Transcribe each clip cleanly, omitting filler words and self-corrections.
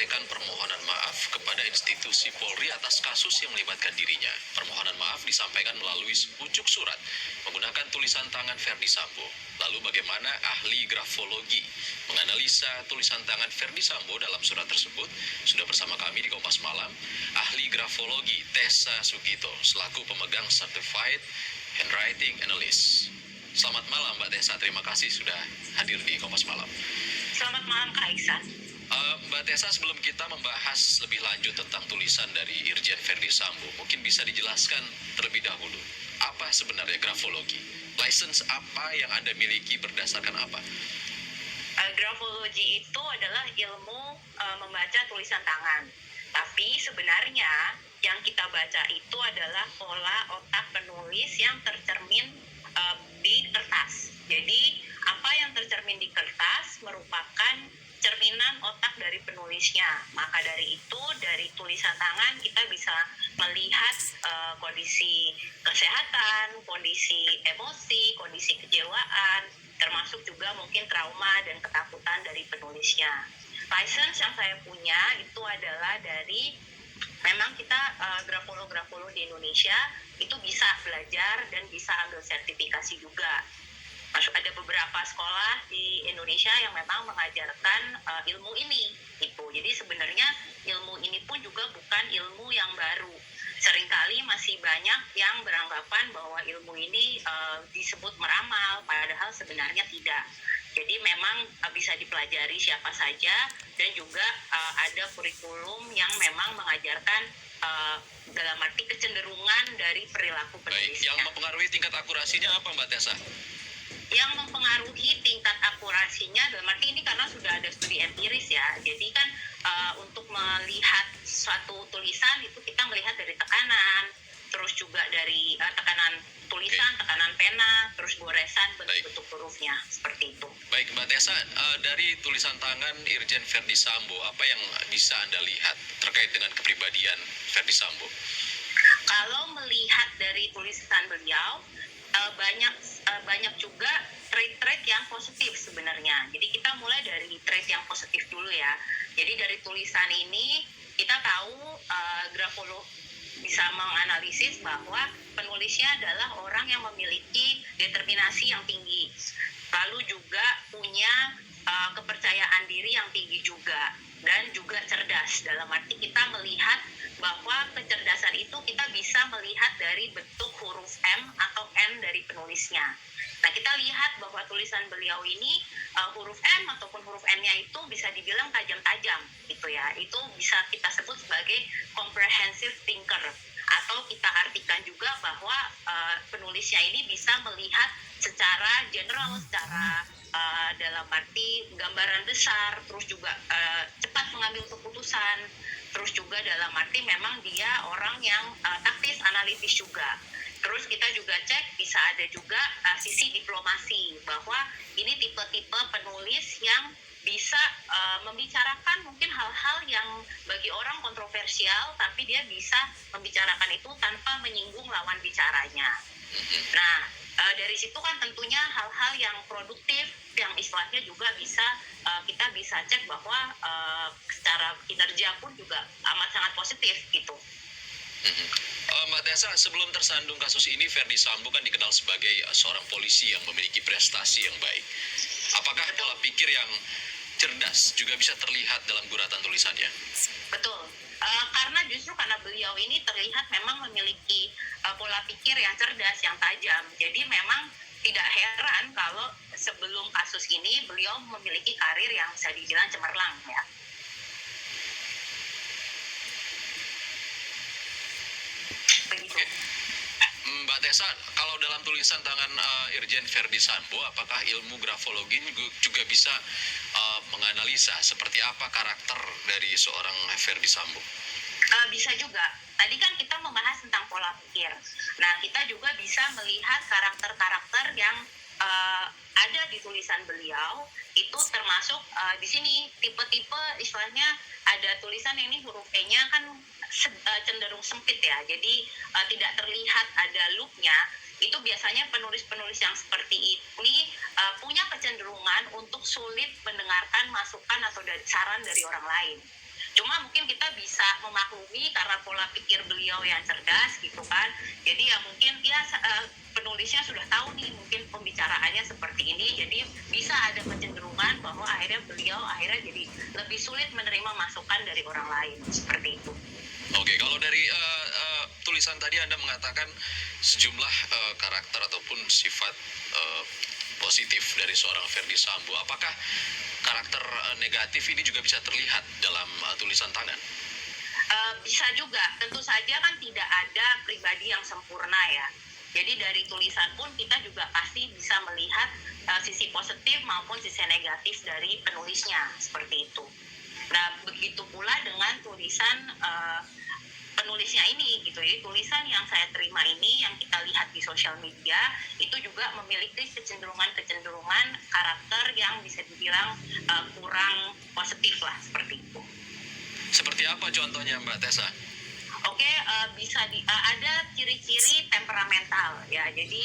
menyampaikan permohonan maaf kepada institusi Polri atas kasus yang melibatkan dirinya. Permohonan maaf disampaikan melalui sepucuk surat menggunakan tulisan tangan Verdi Sambo. Lalu bagaimana ahli grafologi menganalisa tulisan tangan Verdi Sambo dalam surat tersebut? Sudah bersama kami di Kompas Malam, ahli grafologi Tessa Sugito selaku pemegang Certified Handwriting Analyst. Selamat malam Mbak Tessa, terima kasih sudah hadir di Kompas Malam. Selamat malam Kak Iksan. Mbak Tessa, sebelum kita membahas lebih lanjut tentang tulisan dari Irjen Verdi Sambo, mungkin bisa dijelaskan terlebih dahulu, apa sebenarnya grafologi? License apa yang Anda miliki berdasarkan apa? Grafologi itu adalah ilmu membaca tulisan tangan. Tapi sebenarnya yang kita baca itu adalah pola otak penulis yang tercermin di kertas. Jadi apa yang tercermin di kertas merupakan cerminan otak dari penulisnya. Maka dari itu, dari tulisan tangan kita bisa melihat kondisi kesehatan, kondisi emosi, kondisi kejewaan, termasuk juga mungkin trauma dan ketakutan dari penulisnya. License yang saya punya itu adalah dari, memang kita grafolog-grafolog di Indonesia itu bisa belajar dan bisa ambil sertifikasi juga. Ada beberapa sekolah di Indonesia yang memang mengajarkan ilmu ini gitu. Jadi sebenarnya ilmu ini pun juga bukan ilmu yang baru. Seringkali masih banyak yang beranggapan bahwa ilmu ini disebut meramal, padahal sebenarnya tidak. Jadi memang bisa dipelajari siapa saja, dan juga ada kurikulum yang memang mengajarkan dalam arti kecenderungan dari perilaku penulisnya. Baik, yang mempengaruhi tingkat akurasinya apa Mbak Tessa? Yang mempengaruhi tingkat akurasinya dalam arti ini karena sudah ada studi empiris ya. Jadi kan untuk melihat suatu tulisan itu kita melihat dari tekanan, terus juga dari tekanan tulisan, tekanan pena, terus goresan bentuk hurufnya, seperti itu. Baik Mbak Tessa, dari tulisan tangan Irjen Verdi Sambo, apa yang bisa Anda lihat terkait dengan kepribadian Verdi Sambo? Kalau melihat dari tulisan beliau, banyak juga trait-trait yang positif sebenarnya. Jadi kita mulai dari trait yang positif dulu ya. Jadi dari tulisan ini kita tahu grafolog bisa menganalisis bahwa penulisnya adalah orang yang memiliki determinasi yang tinggi, lalu juga punya kepercayaan diri yang tinggi juga, dan juga cerdas. Dalam arti kita melihat bahwa kecerdasan itu kita bisa melihat dari bentuk huruf M atau N dari penulisnya. Nah, kita lihat bahwa tulisan beliau ini huruf M ataupun huruf N-nya itu bisa dibilang tajam-tajam gitu ya. Itu bisa kita sebut sebagai comprehensive thinker, atau kita artikan juga bahwa penulisnya ini bisa melihat secara general, secara dalam arti gambaran besar, terus juga cepat mengambil keputusan, terus juga dalam arti memang dia orang yang taktis, analitis juga. Terus kita juga cek, bisa ada juga sisi diplomasi, bahwa ini tipe-tipe penulis yang bisa membicarakan mungkin hal-hal yang bagi orang kontroversial, tapi dia bisa membicarakan itu tanpa menyinggung lawan bicaranya. Nah, dari situ kan tentunya hal-hal yang produktif, yang istilahnya juga bisa kita bisa cek bahwa secara kinerja pun juga amat sangat positif gitu. Mbak Tessa, sebelum tersandung kasus ini, Verdi Sambo kan dikenal sebagai seorang polisi yang memiliki prestasi yang baik. Apakah pola pikir yang cerdas juga bisa terlihat dalam guratan tulisannya? Betul. Karena justru karena beliau ini terlihat memang memiliki pola pikir yang cerdas, yang tajam. Jadi memang tidak heran kalau sebelum kasus ini beliau memiliki karir yang bisa dibilang cemerlang ya. Begitu. Mbak Tessa, kalau dalam tulisan tangan Irjen Verdi Sambo, apakah ilmu grafologi juga bisa menganalisa seperti apa karakter dari seorang Verdi Sambo? Bisa juga. Tadi kan kita membahas tentang pola pikir. Nah, kita juga bisa melihat karakter-karakter yang ada di tulisan beliau. Itu termasuk di sini tipe-tipe, istilahnya ada tulisan yang ini huruf E-nya kan cenderung sempit ya. Jadi tidak terlihat ada loop-nya. Itu biasanya penulis-penulis yang seperti ini punya kecenderungan untuk sulit mendengarkan masukan atau saran dari orang lain. Cuma mungkin kita bisa memaklumi karena pola pikir beliau yang cerdas gitu kan. Jadi ya mungkin ya penulisnya sudah tahu nih mungkin pembicaraannya seperti ini, jadi bisa ada kecenderungan bahwa akhirnya beliau jadi lebih sulit menerima masukan dari orang lain seperti itu. Oke, kalau dari tulisan tadi Anda mengatakan sejumlah karakter ataupun sifat positif dari seorang Ferdy Sambo. Apakah karakter negatif ini juga bisa terlihat dalam tulisan tangan? Bisa juga, tentu saja kan tidak ada pribadi yang sempurna ya. Jadi dari tulisan pun kita juga pasti bisa melihat sisi positif maupun sisi negatif dari penulisnya, seperti itu. Nah, begitu pula dengan tulisan penulisnya ini gitu ya. Tulisan yang saya terima ini yang kita lihat di sosial media itu juga memiliki kecenderungan karakter yang bisa dibilang kurang positif lah, seperti itu. Seperti apa contohnya Mbak Tessa? Oke, ada ciri-ciri temperamental ya. Jadi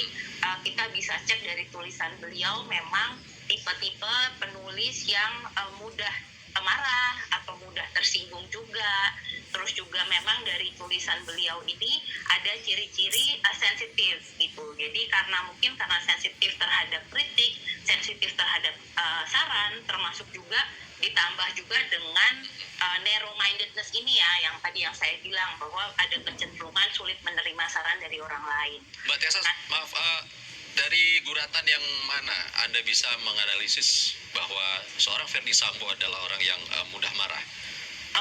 kita bisa cek dari tulisan beliau memang tipe-tipe penulis yang mudah marah atau mudah tersinggung juga. Terus juga memang dari tulisan beliau ini ada ciri-ciri sensitif gitu. Jadi karena sensitif terhadap kritik, sensitif terhadap saran, termasuk juga ditambah juga dengan narrow mindedness ini ya, yang tadi yang saya bilang bahwa ada kecenderungan sulit menerima saran dari orang lain. Mbak Tessa, maaf, dari guratan yang mana Anda bisa menganalisis bahwa seorang Ferdy Sambo adalah orang yang mudah marah?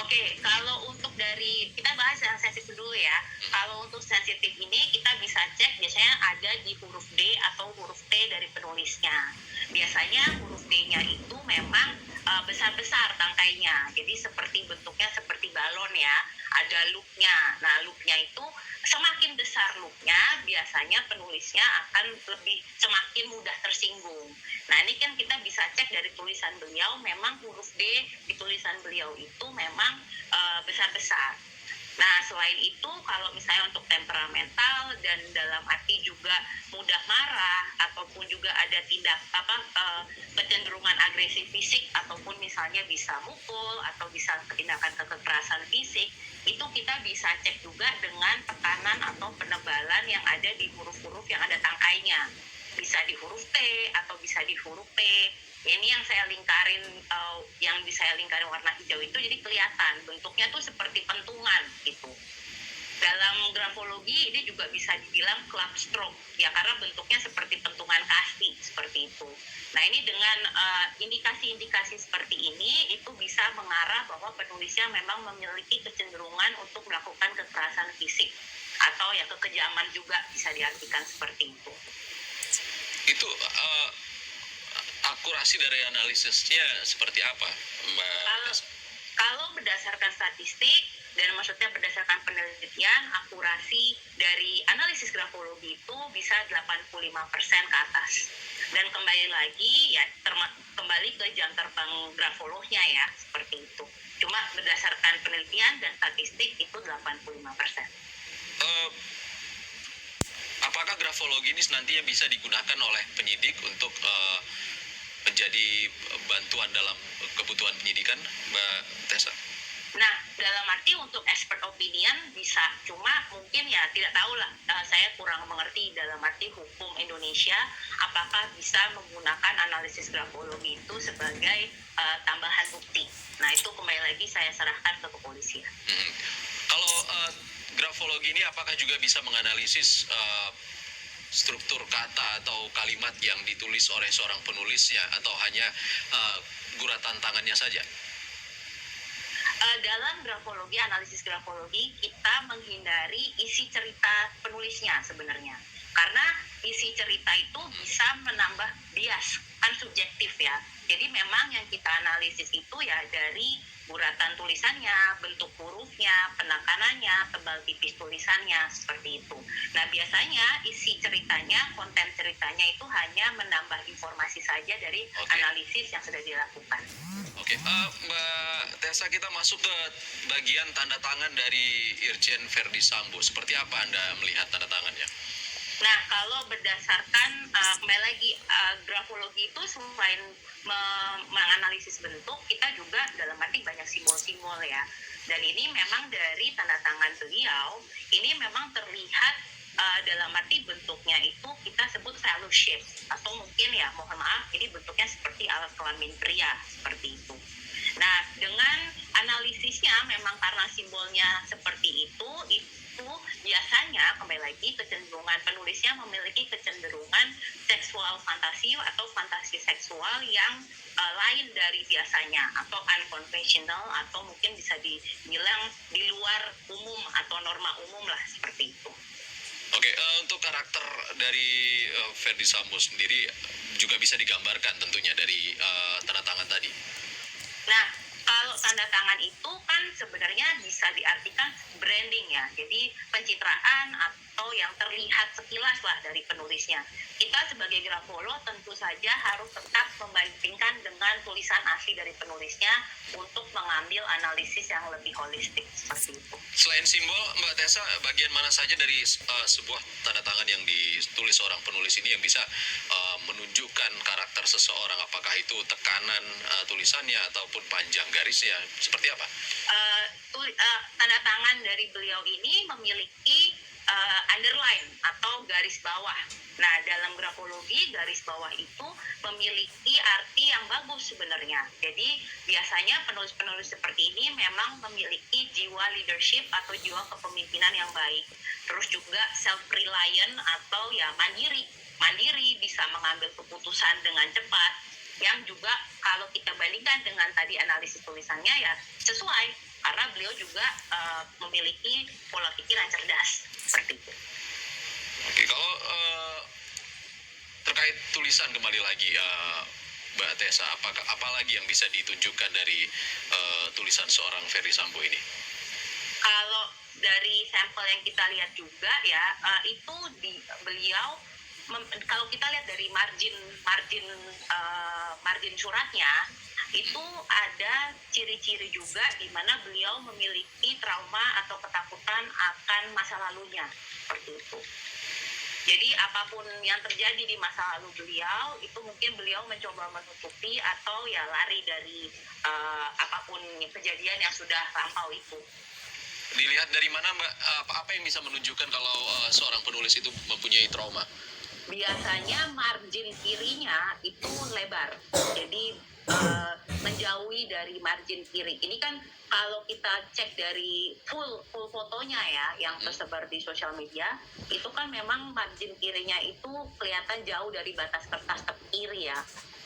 Oke, kalau untuk dari, kita bahas yang sensitif dulu ya. Kalau untuk sensitif ini kita bisa cek biasanya ada di huruf D atau huruf T dari penulisnya. Biasanya huruf D-nya itu memang besar-besar tangkainya. Jadi bentuknya seperti balon ya. Ada loop-nya. Nah, loop-nya itu semakin besar loop-nya, biasanya penulisnya akan semakin mudah tersinggung. Nah, ini kan kita bisa cek dari tulisan beliau, memang huruf D di tulisan beliau itu memang besar-besar. Nah, selain itu kalau misalnya untuk temperamental dan dalam arti juga mudah marah ataupun juga ada kecenderungan agresif fisik ataupun misalnya bisa mukul atau bisa tindakan kekerasan fisik, itu kita bisa cek juga dengan tekanan atau penebalan yang ada di huruf-huruf yang ada tangkainya. Bisa di huruf T atau bisa di huruf P. Ini yang saya lingkarin, warna hijau itu, jadi kelihatan bentuknya tuh seperti pentungan gitu. Dalam grafologi ini juga bisa dibilang club stroke ya, karena bentuknya seperti pentungan kasti seperti itu. Nah, ini dengan indikasi-indikasi seperti ini itu bisa mengarah bahwa penulisnya memang memiliki kecenderungan untuk melakukan kekerasan fisik atau ya kekejaman juga bisa diartikan seperti itu. Itu akurasi dari analisisnya seperti apa, Mbak? Kalau berdasarkan statistik dan maksudnya berdasarkan penelitian, akurasi dari analisis grafologi itu bisa 85% ke atas. Dan kembali lagi ya kembali ke jam terbang grafolognya ya, seperti itu. Cuma berdasarkan penelitian dan statistik itu 85%. Apakah grafologi ini nantinya bisa digunakan oleh penyidik untuk menjadi bantuan dalam kebutuhan penyidikan, Mbak Tessa? Nah, dalam arti untuk expert opinion bisa, cuma mungkin ya tidak tahu lah, saya kurang mengerti dalam arti hukum Indonesia apakah bisa menggunakan analisis grafologi itu sebagai tambahan bukti. Nah, itu kembali lagi saya serahkan ke kepolisian. Kalau grafologi ini apakah juga bisa menganalisis struktur kata atau kalimat yang ditulis oleh seorang penulisnya, atau hanya guratan tangannya saja? Dalam grafologi, analisis grafologi, kita menghindari isi cerita penulisnya sebenarnya. Karena isi cerita itu bisa menambah bias, kan subjektif ya. Jadi memang yang kita analisis itu ya dari guratan tulisannya, bentuk hurufnya, penekanannya, tebal tipis tulisannya, seperti itu. Nah, biasanya isi ceritanya, konten ceritanya itu hanya menambah informasi saja dari analisis yang sudah dilakukan. Oke, Mbak Tessa, kita masuk ke bagian tanda tangan dari Irjen Ferdy Sambo. Seperti apa Anda melihat tanda tangannya? Nah, kalau berdasarkan kembali lagi grafologi itu selain menganalisis bentuk, kita juga dalam arti banyak simbol-simbol ya. Dan ini memang dari tanda tangan beliau, ini memang terlihat dalam arti bentuknya itu kita sebut fellowship, atau mungkin ya mohon maaf ini bentuknya seperti alat kelamin pria seperti itu. Nah, dengan analisisnya memang karena simbolnya seperti itu biasanya kembali lagi kecenderungan penulisnya memiliki kecenderungan seksual fantasi atau fantasi seksual yang lain dari biasanya atau unconventional atau mungkin bisa dibilang di luar umum atau norma umum lah seperti itu. Oke, untuk karakter dari Ferdy Sambo sendiri juga bisa digambarkan tentunya dari tanda tangan tadi. Nah, kalau tanda tangan itu kan sebenarnya bisa diartikan branding ya. Jadi pencitraan atau yang terlihat sekilas lah dari penulisnya. Kita sebagai grafolo tentu saja harus tetap membandingkan dengan tulisan asli dari penulisnya untuk mengambil analisis yang lebih holistik seperti itu. Selain simbol, Mbak Tessa, bagian mana saja dari sebuah tanda tangan yang ditulis seorang penulis ini yang bisa menunjukkan karakter seseorang? Apakah itu tekanan tulisannya ataupun panjang garisnya? Seperti apa? Tanda tangan dari beliau ini memiliki underline atau garis bawah. Nah, dalam grafologi garis bawah itu memiliki arti yang bagus sebenarnya. Jadi biasanya penulis-penulis seperti ini memang memiliki jiwa leadership atau jiwa kepemimpinan yang baik. Terus juga self-reliant atau ya mandiri bisa mengambil keputusan dengan cepat, yang juga kalau kita bandingkan dengan tadi analisis tulisannya ya sesuai karena beliau juga memiliki pola pikir yang cerdas seperti itu. Oke, kalau terkait tulisan kembali lagi Mbak Tessa, apa lagi yang bisa ditunjukkan dari tulisan seorang Ferdy Sambo ini? Kalau dari sampel yang kita lihat juga ya, itu beliau kalau kita lihat dari margin suratnya itu ada ciri-ciri juga di mana beliau memiliki trauma atau ketakutan akan masa lalunya seperti itu. Jadi apapun yang terjadi di masa lalu beliau itu mungkin beliau mencoba menutupi atau ya lari dari apapun kejadian yang sudah lampau itu. Dilihat dari mana Mbak, apa yang bisa menunjukkan kalau seorang penulis itu mempunyai trauma? Biasanya margin kirinya itu lebar, jadi menjauhi dari margin kiri. Ini kan kalau kita cek dari full fotonya ya yang tersebar di sosial media, itu kan memang margin kirinya itu kelihatan jauh dari batas kertas kiri ya.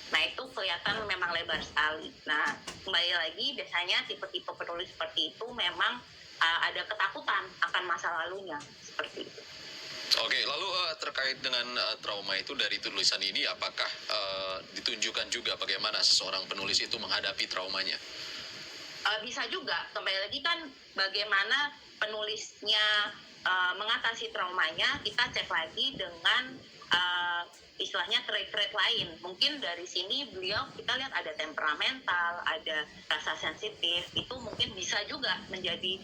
Nah itu kelihatan memang lebar sekali. Nah kembali lagi biasanya tipe-tipe penulis seperti itu memang ada ketakutan akan masa lalunya seperti itu. Oke, lalu terkait dengan trauma itu dari tulisan ini, apakah ditunjukkan juga bagaimana seseorang penulis itu menghadapi traumanya? Bisa juga, kembali lagi kan bagaimana penulisnya mengatasi traumanya, kita cek lagi dengan istilahnya trait-trait lain. Mungkin dari sini beliau kita lihat ada temperamental, ada rasa sensitif, itu mungkin bisa juga menjadi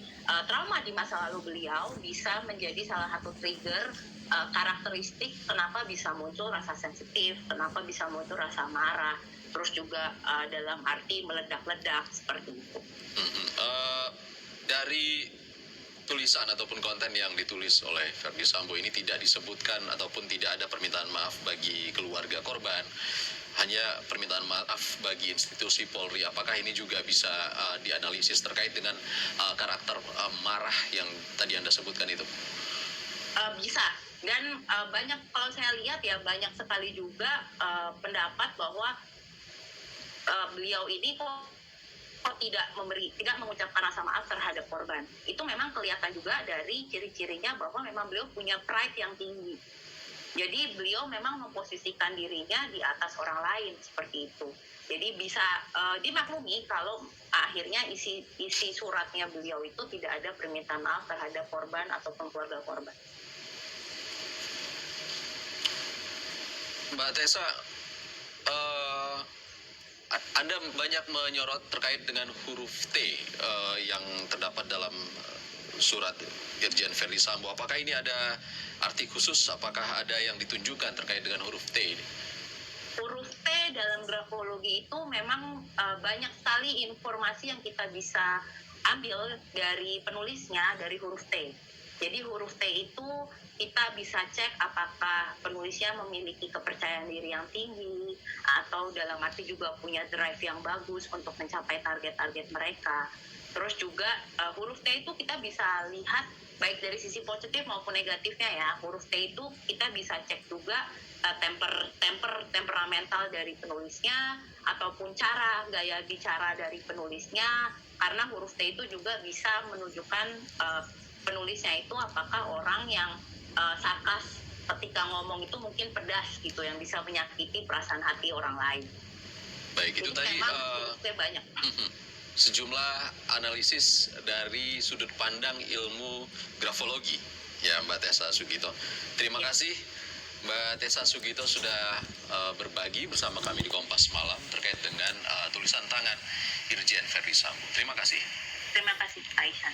trauma di masa lalu beliau, bisa menjadi salah satu trigger karakteristik kenapa bisa muncul rasa sensitif, kenapa bisa muncul rasa marah, terus juga dalam arti meledak-ledak seperti itu. Dari tulisan ataupun konten yang ditulis oleh Ferdy Sambo ini tidak disebutkan ataupun tidak ada permintaan maaf bagi keluarga korban, hanya permintaan maaf bagi institusi Polri. Apakah ini juga bisa dianalisis terkait dengan karakter marah yang tadi Anda sebutkan itu? Bisa, dan banyak, kalau saya lihat ya banyak sekali juga pendapat bahwa beliau ini kok tidak mengucapkan rasa maaf terhadap korban. Itu memang kelihatan juga dari ciri-cirinya bahwa memang beliau punya pride yang tinggi. Jadi beliau memang memposisikan dirinya di atas orang lain seperti itu. Jadi bisa dimaklumi kalau akhirnya isi suratnya beliau itu tidak ada permintaan maaf terhadap korban ataupun keluarga korban. Mbak Tessa, Anda banyak menyorot terkait dengan huruf T yang terdapat dalam surat Irjen Ferdy Sambo. Apakah ini ada arti khusus? Apakah ada yang ditunjukkan terkait dengan huruf T ini? Huruf T dalam grafologi itu memang banyak sekali informasi yang kita bisa ambil dari penulisnya dari huruf T. Jadi huruf T itu kita bisa cek apakah penulisnya memiliki kepercayaan diri yang tinggi atau dalam arti juga punya drive yang bagus untuk mencapai target-target mereka. Terus juga huruf T itu kita bisa lihat baik dari sisi positif maupun negatifnya ya. Huruf T itu kita bisa cek juga temperamental dari penulisnya ataupun gaya bicara dari penulisnya, karena huruf T itu juga bisa menunjukkan penulisnya itu apakah orang yang sarkas ketika ngomong itu mungkin pedas gitu, yang bisa menyakiti perasaan hati orang lain. Baik, itu Jadi tadi memang huruf T banyak. sejumlah analisis dari sudut pandang ilmu grafologi ya Mbak Tessa Sugito. Terima kasih Mbak Tessa Sugito sudah berbagi bersama kami di Kompas Malam terkait dengan tulisan tangan Irjen Verdi Sambo. Terima kasih. Terima kasih Aisyah.